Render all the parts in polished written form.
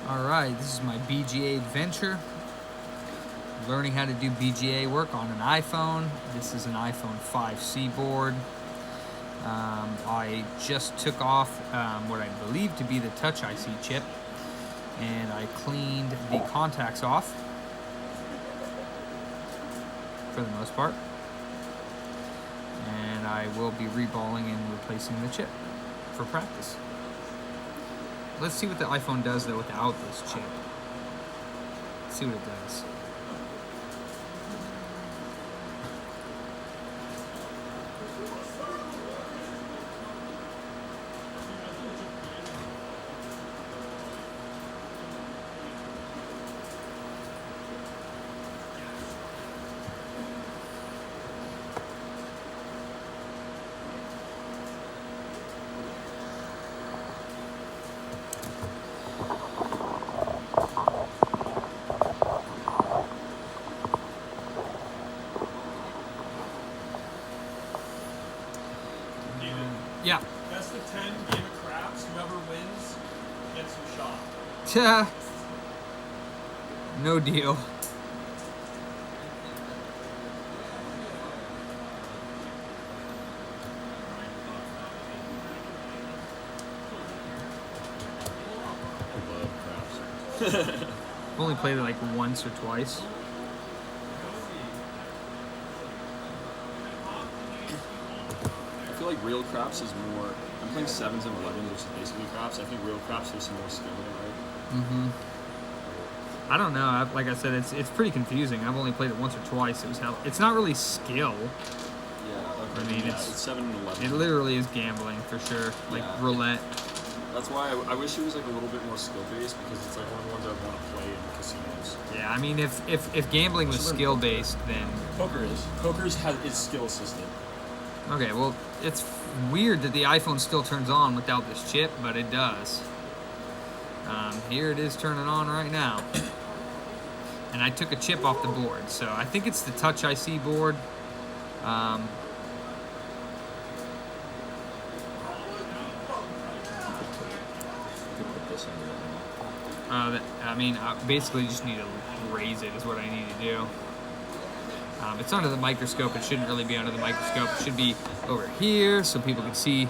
Alright, this is my BGA adventure. Learning how to do BGA work on an iPhone. This is an iPhone 5C board. I just took off what I believe to be the Touch IC chip, and I cleaned the contacts off for the most part. And I will be reballing and replacing the chip for practice. Let's see what the iPhone does though without this chip. Let's see what it does. Yeah. Best of 10 game of craps. Whoever wins gets some shot. Ta. No deal. I love craps. I've only played it like once or twice. I feel like real craps is more. I'm playing 7s and 11s, which is basically craps. I think real craps there's some more skill in it, right? I don't know. Like I said, it's pretty confusing. I've only played it once or twice. It's not really skill. Yeah. Okay. I mean, yeah, it's 7 and 11. It literally is gambling for sure, like Yeah. roulette. That's why I wish it was like a little bit more skill based, because it's like one of the ones I want to play in casinos. Yeah, I mean, if gambling was skill based, then Poker is. Poker's is skill assisted. okay. Well, it's weird that the iPhone still turns on without this chip, but it does. Here it is turning on right now, and I took a chip off the board, so I think it's the Touch IC board. I mean, I basically just need to raise it is what I need to do. It's under the microscope. It shouldn't really be under the microscope. It should be over here so people can see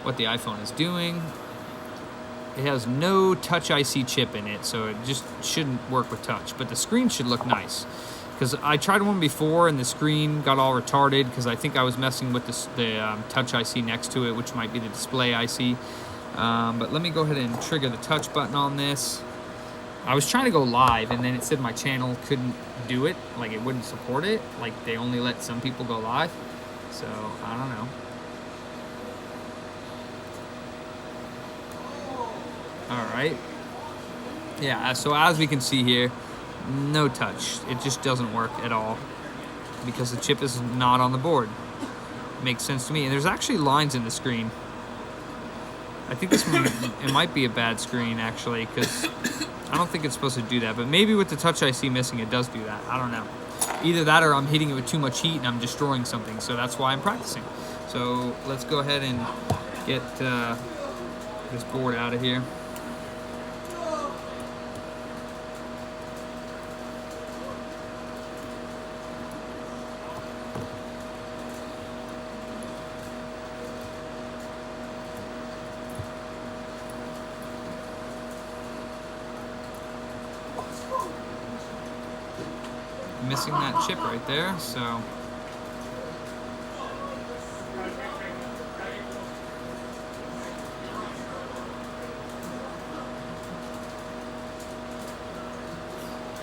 what the iPhone is doing. It has no Touch IC chip in it, so it just shouldn't work with touch. But the screen should look nice, because I tried one before and the screen got all retarded because I think I was messing with the Touch IC next to it, which might be the display IC. But let me go ahead and trigger the touch button on this. I was trying to go live, and then it said my channel couldn't do it, like it wouldn't support it, like they only let some people go live. So I don't know. All right. Yeah, so as we can see here, no touch. It just doesn't work at all because the chip is not on the board. Makes sense to me. And there's actually lines in the screen. I think it might be a bad screen actually, because I don't think it's supposed to do that. But maybe with the Touch IC missing, it does do that. I don't know. Either that or I'm hitting it with too much heat and I'm destroying something. So that's why I'm practicing. So let's go ahead and get this board out of here. Missing that chip right there, so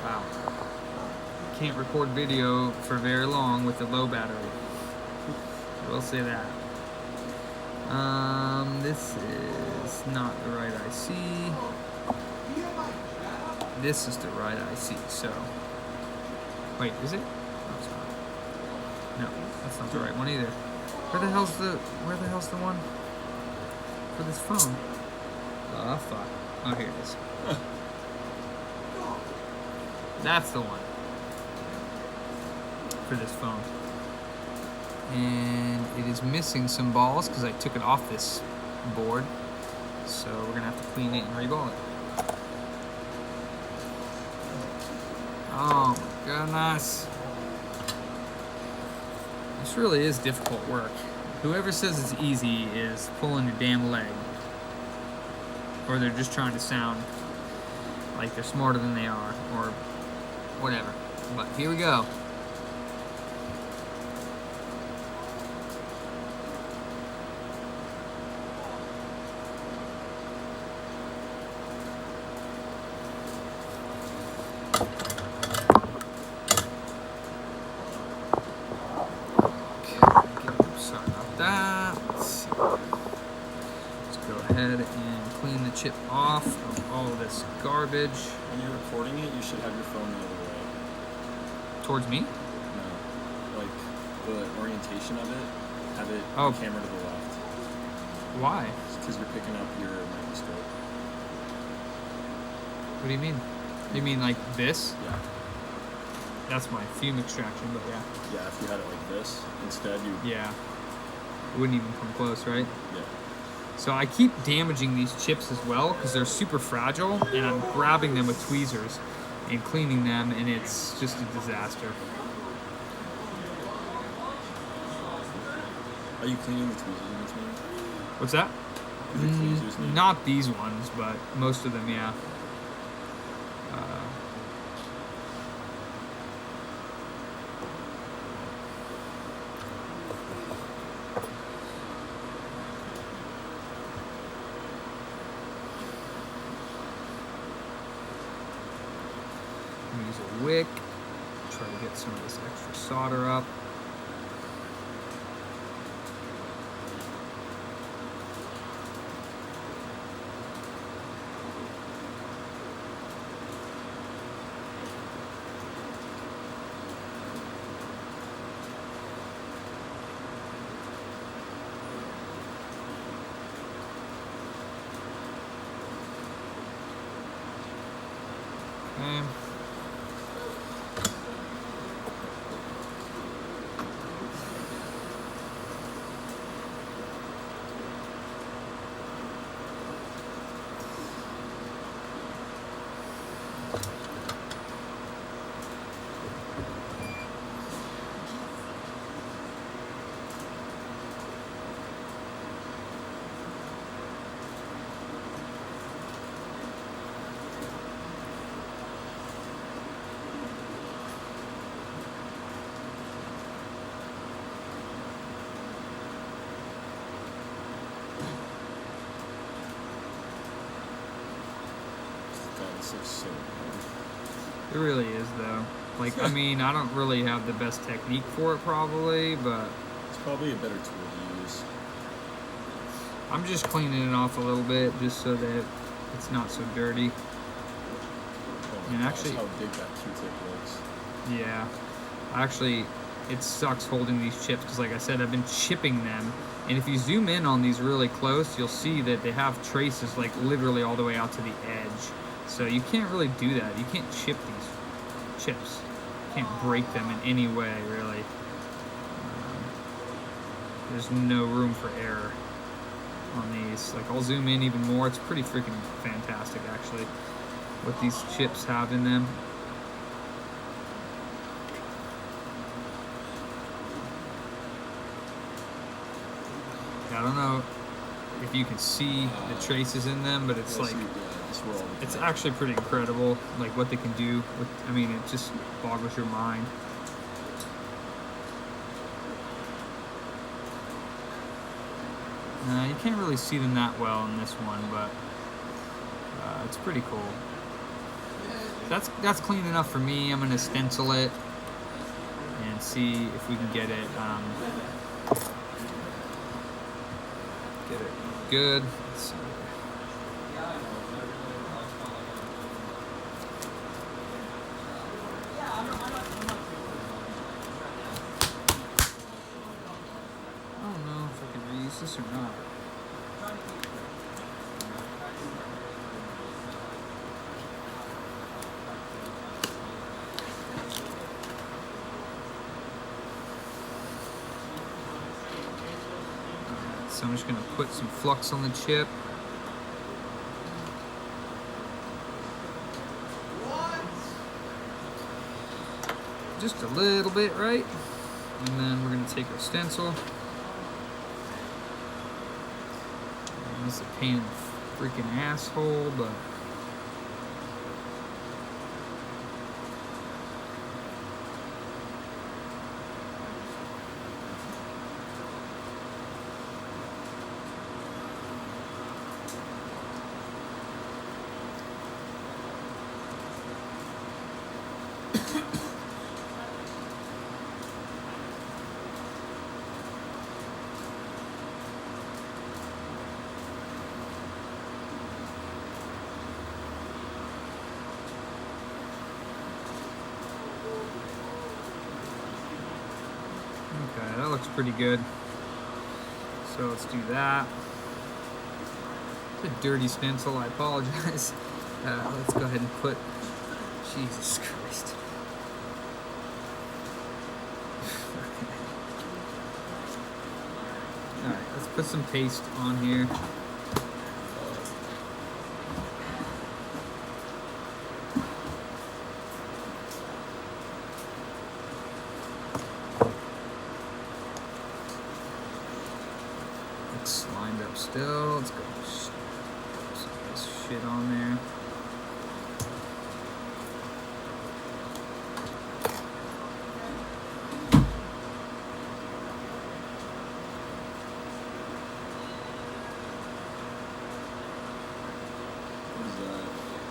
wow. Can't record video for very long with a low battery. I will say that. This is not the right IC. This is the right IC, so wait, is it? No, it's not. No, that's not the right one either. Where the hell's the one for this phone? Oh fuck. Oh, here it is. That's the one for this phone. And it is missing some balls because I took it off this board. So we're gonna have to clean it and reball it. Oh my goodness. This really is difficult work. Whoever says it's easy is pulling your damn leg. Or they're just trying to sound like they're smarter than they are, or whatever. But here we go. Sorry about that. Let's go ahead and clean the chip off of all this garbage. When you're recording it, you should have your phone the other way. Towards me? No. Like, the orientation of it, have it Oh. the camera to the left. Why? Because you're picking up your microscope. What do you mean? You mean like this? Yeah. That's my fume extraction, but yeah. Yeah, if you had it like this, instead you... Yeah. It wouldn't even come close, right? Yeah. So I keep damaging these chips as well because they're super fragile, and I'm grabbing them with tweezers and cleaning them, and it's just a disaster. Are you cleaning the tweezers in between? What's that? The tweezers need... Not these ones, but most of them, yeah. Use a wick, try to get some of this extra solder up. Okay. God, this looks so It good. really is, though. Like, I mean, I don't really have the best technique for it, probably, but It's probably a better tool to use. I'm just cleaning it off a little bit just so that it's not so dirty. Oh my And gosh, actually- how big that Q-tip looks. Yeah. Actually, it sucks holding these chips because, like I said, I've been chipping them. And if you zoom in on these really close, you'll see that they have traces, like, literally all the way out to the edge. So you can't really do that. You can't chip these chips. You can't break them in any way, really. There's no room for error on these. Like, I'll zoom in even more. It's pretty freaking fantastic, actually, what these chips have in them. I don't know if you can see the traces in them, but it's like, it's actually pretty incredible, like what they can do with, I mean, it just boggles your mind. You can't really see them that well in this one, but it's pretty cool. That's clean enough for me. I'm gonna stencil it and see if we can get it good. Let's see. I don't know if I can reuse this or not. So I'm just going to put some flux on the chip. just a little bit, right? And then we're gonna take our stencil. And this is a pain in the freaking asshole, but okay, that looks pretty good. So let's do that. It's a dirty stencil, I apologize. Let's go ahead and put, Jesus Christ. Alright, let's put some paste on here. It's lined up still. Let's go put some of this shit on there.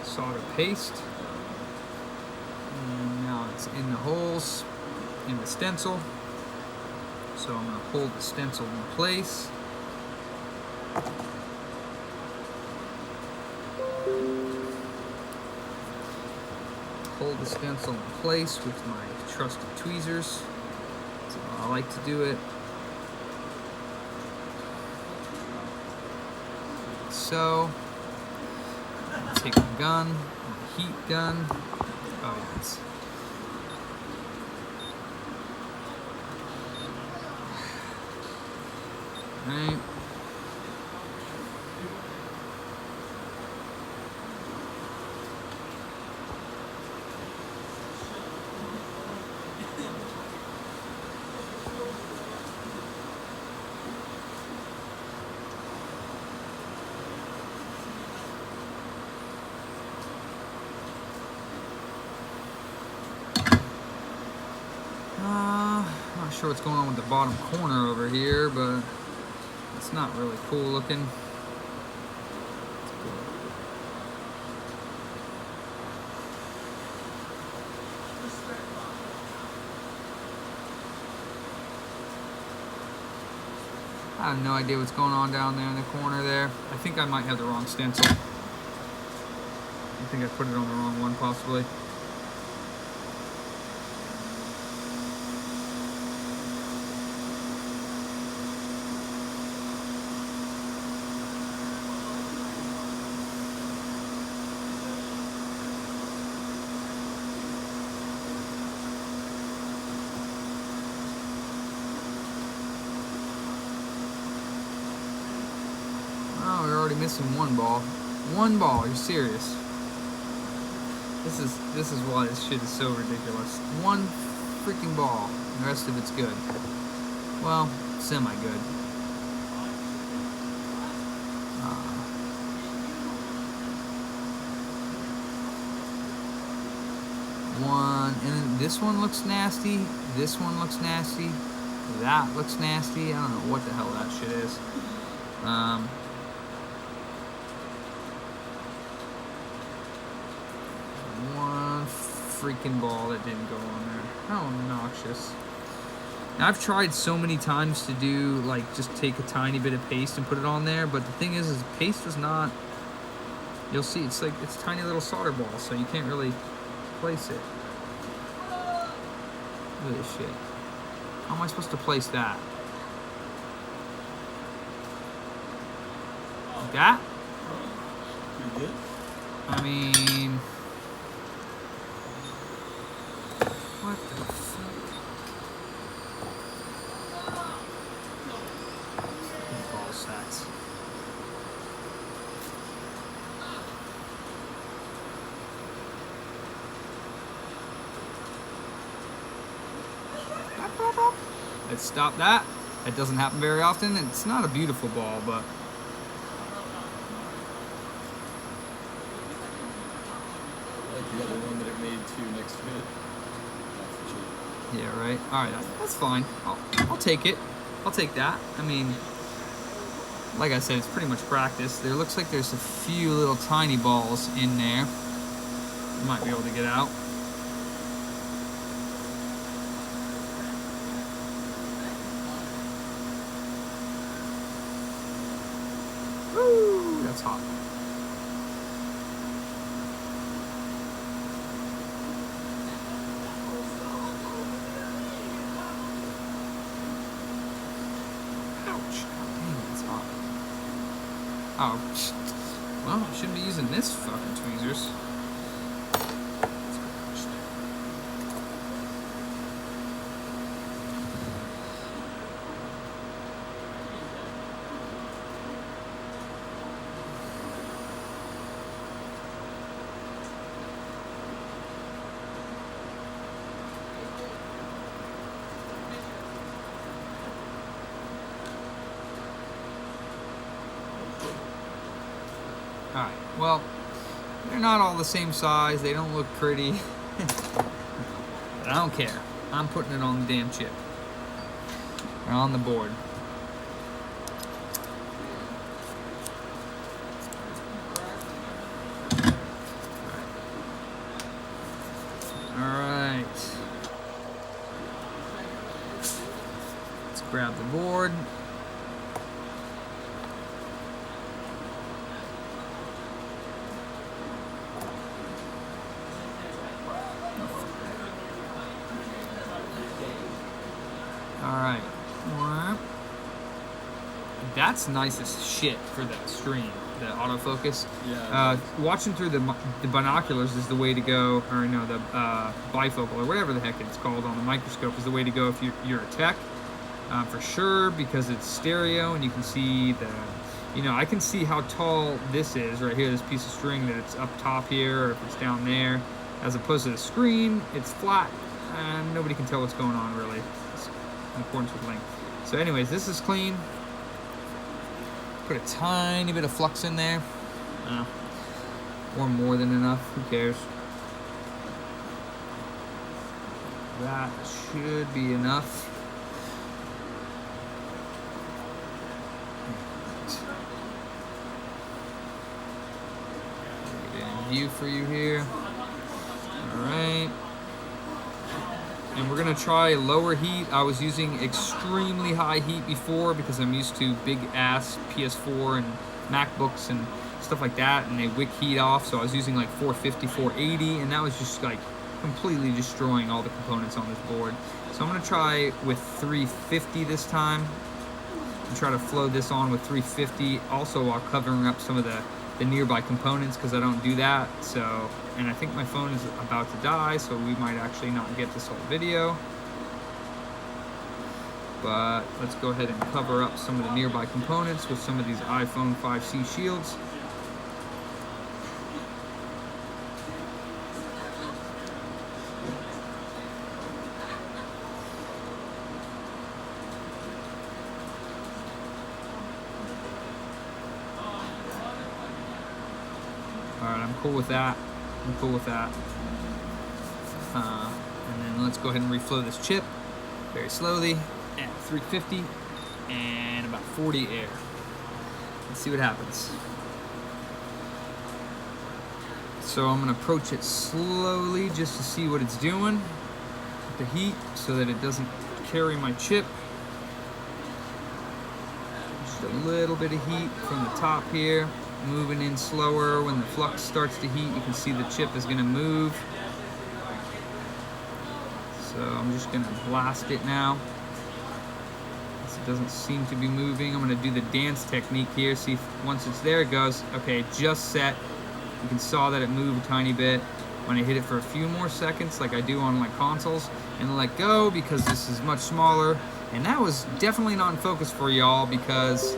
Solder paste. And now it's in the holes in the stencil. So I'm going to hold the stencil in place. Hold the stencil in place with my trusty tweezers. That's how I like to do it. So, take my gun, my heat gun. Oh yes. Right. Not sure what's going on with the bottom corner over here, but it's not really cool looking. I have no idea what's going on down there in the corner there. I think I might have the wrong stencil. I think I put it on the wrong one possibly. Oh, we're already missing one ball. One ball, you're serious. This is why this shit is so ridiculous. One freaking ball. The rest of it's good. Well, semi-good. One, and then this one looks nasty. This one looks nasty. That looks nasty. I don't know what the hell that shit is. One freaking ball that didn't go on there. How obnoxious. Now, I've tried so many times to do, like, just take a tiny bit of paste and put it on there, but the thing is paste is not, you'll see, it's like, it's tiny little solder balls, so you can't really place it. Look at this shit. How am I supposed to place that? Like that? Pretty good. I mean, what the fuck? Ball sacks. let's stop that. That doesn't happen very often. It's not a beautiful ball, but Like the other one that it made too next to it. yeah, right. All right, that's fine. I'll take it. I'll take that. I mean, like I said, it's pretty much practice. There looks like there's a few little tiny balls in there. You might be able to get out. Woo, that's hot. Ouch. Dang, that's hot. Oh, well, I shouldn't be using this fucking tweezers. Alright, well, they're not all the same size. They don't look pretty. But I don't care. I'm putting it on the damn chip. Or on the board. Alright. Let's grab the board. Alright. That's nice as shit for that stream, the autofocus. Yeah. Watching through the binoculars is the way to go, or no, the bifocal, or whatever the heck it's called on the microscope is the way to go if you're a tech, for sure, because it's stereo and you can see I can see how tall this is right here, this piece of string, that it's up top here, or if it's down there, as opposed to the screen, it's flat, and nobody can tell what's going on really. In accordance with length. So anyways, this is clean. Put a tiny bit of flux in there. Or more than enough, who cares? That should be enough. Get it in view for you here. Alright. And we're gonna try lower heat. I was using extremely high heat before because I'm used to big ass PS4 and MacBooks and stuff like that, and they wick heat off. So I was using like 450, 480, and that was just like completely destroying all the components on this board. So I'm gonna try with 350 this time and try to flow this on with 350, also while covering up some of the nearby components, because I don't do that. So, and I think my phone is about to die, so we might actually not get this whole video. But let's go ahead and cover up some of the nearby components with some of these iPhone 5C shields. Alright, I'm cool with that. I'm cool with that. And then let's go ahead and reflow this chip very slowly at 350 and about 40 air. Let's see what happens. So I'm going to approach it slowly just to see what it's doing with the heat so that it doesn't carry my chip. Just a little bit of heat from the top here. Moving in slower. When the flux starts to heat, you can see the chip is going to move. So I'm just going to blast it now. It doesn't seem to be moving. I'm going to do the dance technique here. See if once it's there, it goes, okay, just set. You can saw that it moved a tiny bit. When I hit it for a few more seconds, like I do on my consoles, and let go because this is much smaller. And that was definitely not in focus for y'all because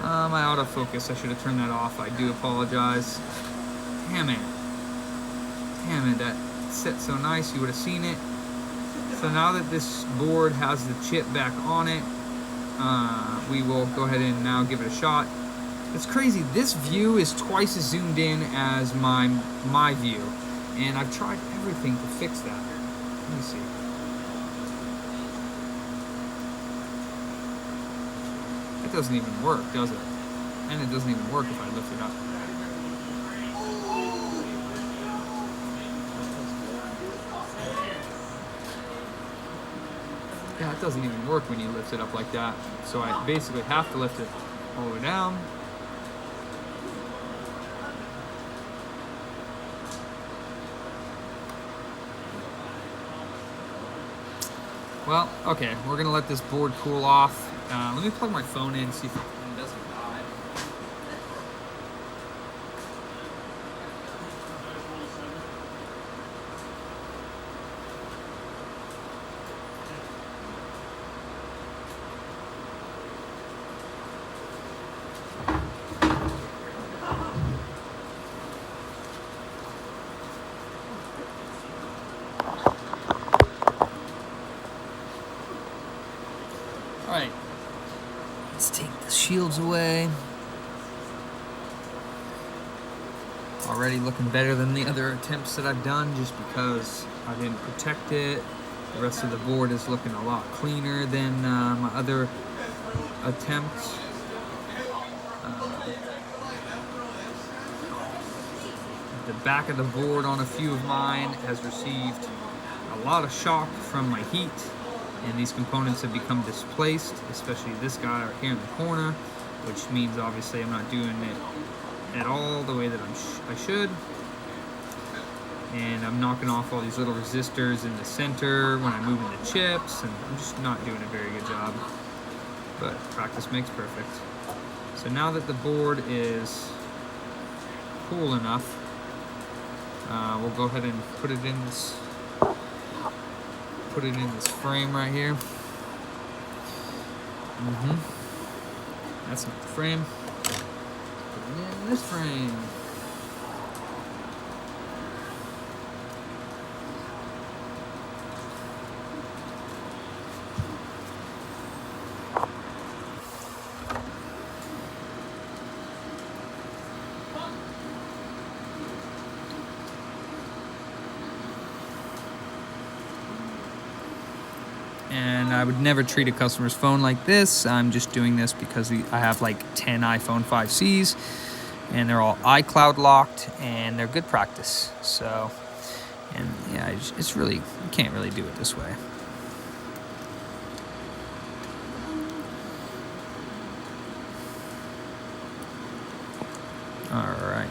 my autofocus, I should have turned that off. I do apologize. Damn it. Damn it, that set so nice, you would have seen it. So now that this board has the chip back on it, we will go ahead and now give it a shot. It's crazy. This view is twice as zoomed in as my view, and I've tried everything to fix that. Let me see. It doesn't even work, does it? And it doesn't even work if I lift it up. Yeah, it doesn't even work when you lift it up like that. So I basically have to lift it all the way down. Well, okay, we're gonna let this board cool off. Let me plug my phone in and see if it doesn't die. All right, let's take the shields away. Already looking better than the other attempts that I've done just because I didn't protect it. The rest of the board is looking a lot cleaner than my other attempts. The back of the board on a few of mine has received a lot of shock from my heat, and these components have become displaced, especially this guy right here in the corner, which means obviously I'm not doing it at all the way that I should. And I'm knocking off all these little resistors in the center when I'm moving the chips, and I'm just not doing a very good job. But practice makes perfect. So now that the board is cool enough, we'll go ahead and put it in this frame right here. That's not the frame. Put it in this frame. And I would never treat a customer's phone like this. I'm just doing this because I have like 10 iPhone 5Cs and they're all iCloud locked and they're good practice. So, and yeah, it's really, you can't really do it this way. All right.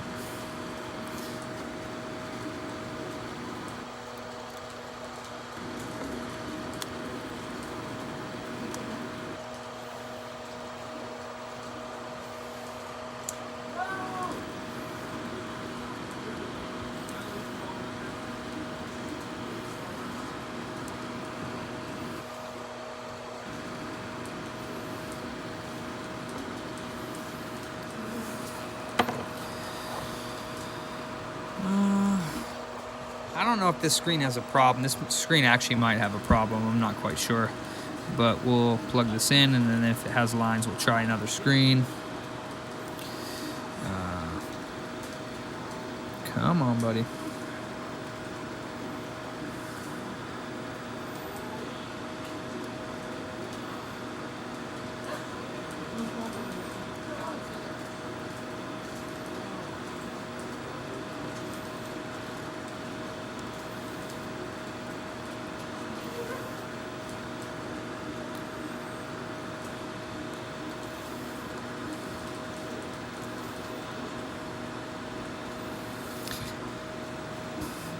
I don't know if this screen has a problem. This screen actually might have a problem. I'm not quite sure. But we'll plug this in, and then if it has lines, we'll try another screen. Come on, buddy.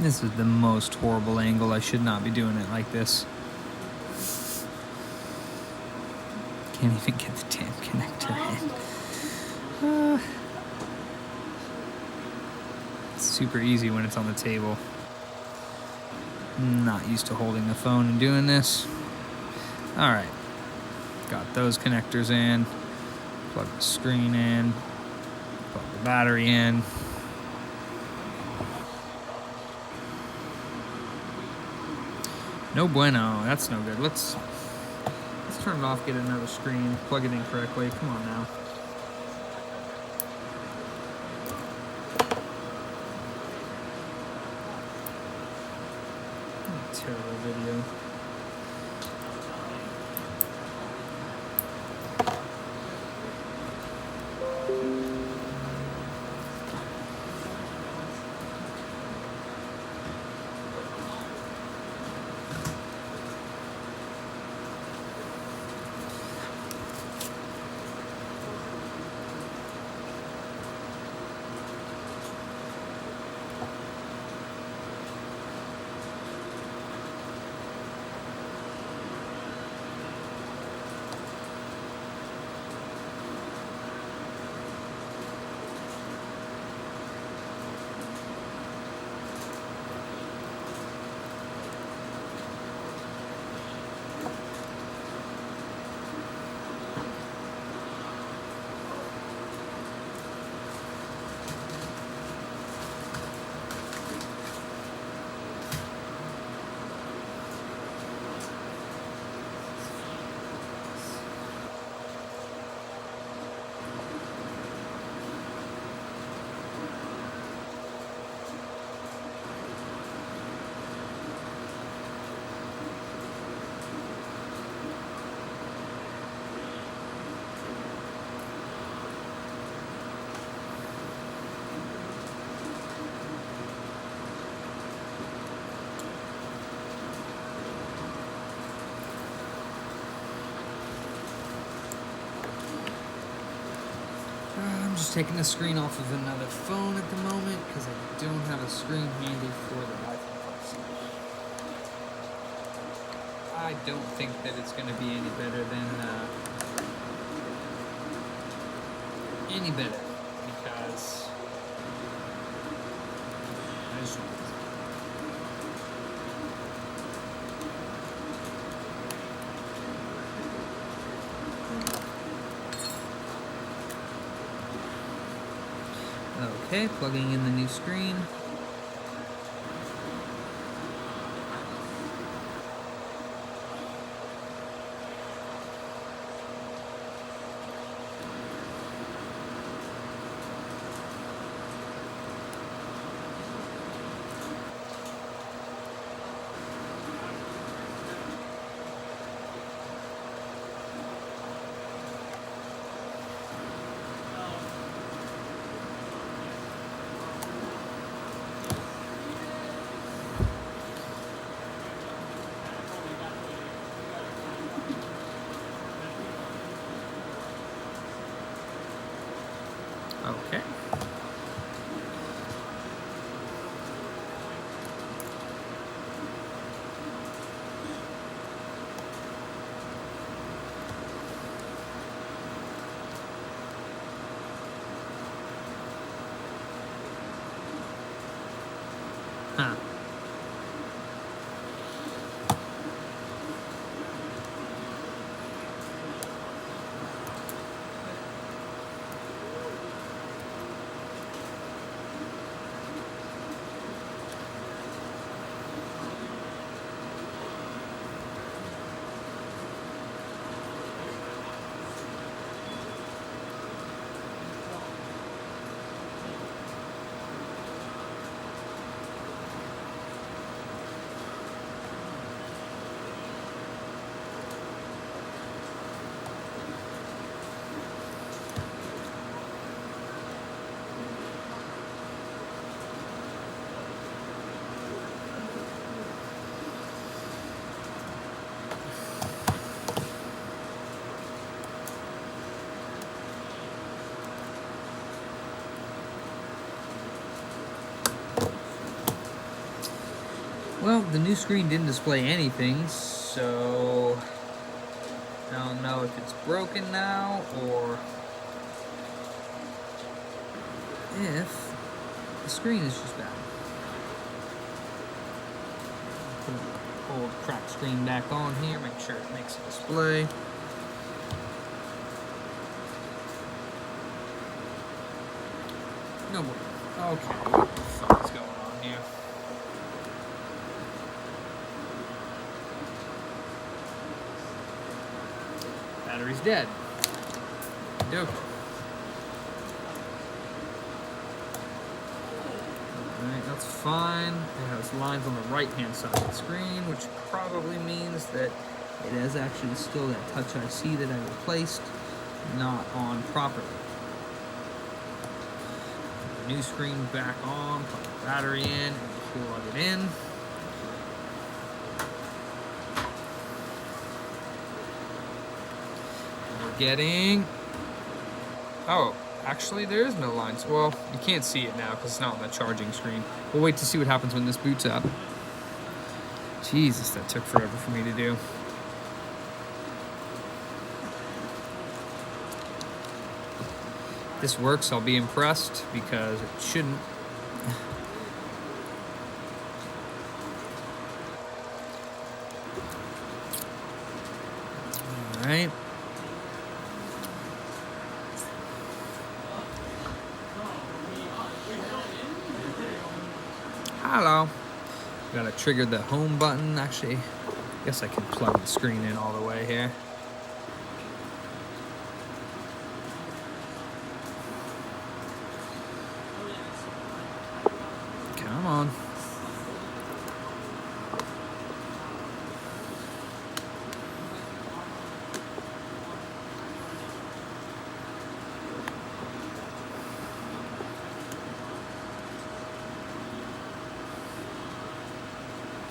This is the most horrible angle. I should not be doing it like this. Can't even get the damn connector in. It's super easy when it's on the table. I'm not used to holding the phone and doing this. All right, got those connectors in. Plug the screen in. Plug the battery in. No bueno. That's no good. Let's turn it off, get another screen, plug it in correctly. Come on now. Terrible video. I'm just taking the screen off of another phone at the moment because I don't have a screen handy for the iPhone. I don't think that it's going to be any better than because I just okay, plugging in the new screen. Okay. Huh. Well, the new screen didn't display anything, so I don't know if it's broken now or if the screen is just bad. Put the old cracked screen back on here, make sure it makes a display. No more. Okay, what the fuck is going on here? battery's dead. Dope. Alright, that's fine. It has lines on the right-hand side of the screen, which probably means that it is actually still that Touch IC that I replaced, not on properly. Put the new screen back on, plug the battery in, and plug it in. And we're getting... Oh, actually there is no lines. Well, you can't see it now because it's not on the charging screen. We'll wait to see what happens when this boots up. Jesus, that took forever for me to do. If this works, I'll be impressed because it shouldn't. All right. Hello. Gotta trigger the home button. Actually, I guess I can plug the screen in all the way here. Come on.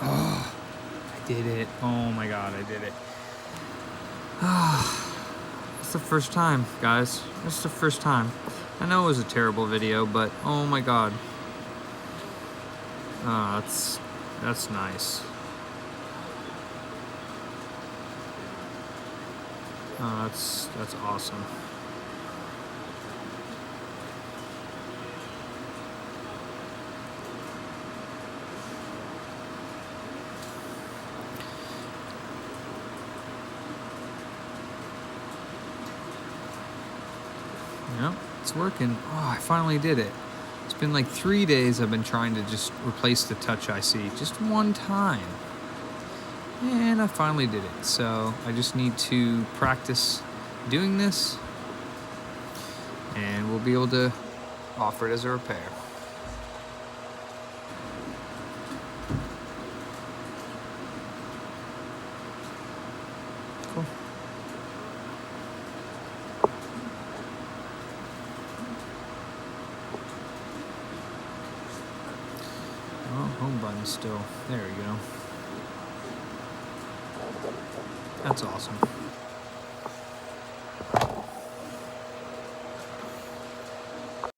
Oh, I did it. Oh my God, I did it. It's the first time, guys. It's the first time. I know it was a terrible video, but oh my God. Oh, that's nice. Oh, that's awesome. Yep, it's working. Oh, I finally did it. It's been like 3 days I've been trying to just replace the Touch IC just one time. And I finally did it. So I just need to practice doing this and we'll be able to offer it as a repair. Cool. Oh, home button still. There we go. That's awesome.